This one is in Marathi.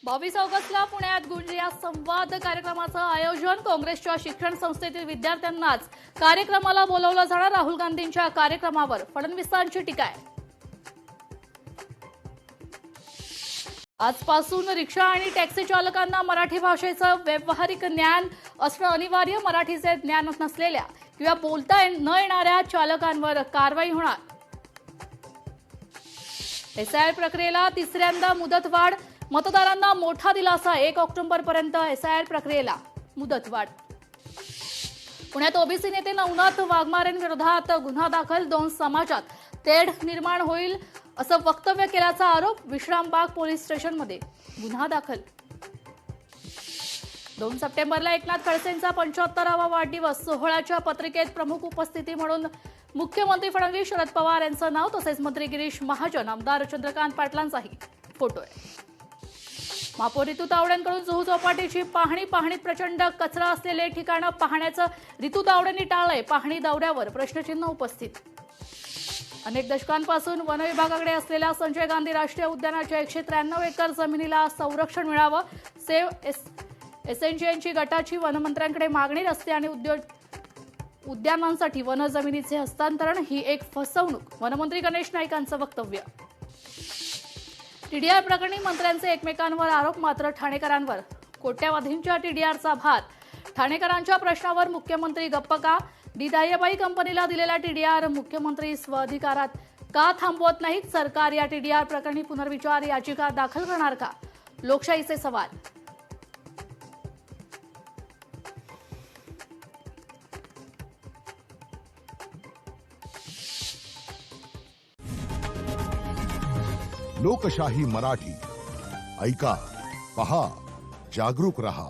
22 ऑगस्टला पुण्यात गुंजया संवाद कार्यक्रमाचं आयोजन. काँग्रेसच्या शिक्षण संस्थेतील विद्यार्थ्यांनाच कार्यक्रमाला बोलावलं जाणार. राहुल गांधींच्या कार्यक्रमावर फडणवीसांची टीका आहे. आजपासून रिक्षा आणि टॅक्सी चालकांना मराठी भाषेचं व्यावहारिक ज्ञान असणं अनिवार्य. मराठीचे ज्ञान नसलेल्या किंवा बोलता न येणाऱ्या चालकांवर कारवाई होणार. एसआयआर प्रक्रियेला तिसऱ्यांदा मुदतवाढ. मतदारांना मोठा दिलासा. 1 ऑक्टोबरपर्यंत एसआयआर प्रक्रियेला मुदतवाढ. पुण्यात ओबीसी नेते नवनाथ वाघमारेंविरोधात गुन्हा दाखल. 2 समाजात तेढ निर्माण होईल असं वक्तव्य केल्याचा आरोप. विश्रामबाग पोलीस स्टेशनमध्ये गुन्हा दाखल. 2 सप्टेंबरला एकनाथ खडसेंचा 75वा वाढदिवस. सोहळ्याच्या पत्रिकेत प्रमुख उपस्थिती म्हणून मुख्यमंत्री फडणवीस, शरद पवार यांचं नाव, तसेच मंत्री गिरीश महाजन, आमदार चंद्रकांत पाटलांचाही फोटो आहे. महापौर रितू तावडेंकडून जुहू चौपाटीची पाहणीत प्रचंड कचरा असलेले ठिकाणं पाहण्याचं रितू तावडेंनी टाळलंय. पाहणी दौऱ्यावर प्रश्नचिन्ह उपस्थित. अनेक दशकांपासून वन विभागाकडे असलेल्या संजय गांधी राष्ट्रीय उद्यानाच्या 193 एकर जमिनीला संरक्षण मिळावं. सेव्ह एसएनजीएनची गटाची वनमंत्र्यांकडे मागणी. रस्ते आणि उद्यानांसाठी वन जमिनीचे हस्तांतरण ही एक फसवणूक. वनमंत्री गणेश नाईकांचं वक्तव्य. टीडीआर प्रकरणी मंत्र्यांचे एकमेकांवर आरोप. मात्र ठाणेकरांवर कोट्यावधींच्या टीडीआरचा भार. ठाणेकरांच्या प्रश्नावर मुख्यमंत्री गप्प का? दिदायबाई कंपनीला दिलेला टीडीआर मुख्यमंत्री स्वाधिकारात का थांबवत नाहीत? सरकार या टीडीआर प्रकरणी पुनर्विचार याचिका दाखल करणार का? लोकशाहीचे सवाल. लोकशाही मराठी ऐका, पहा, जागरूक रहा.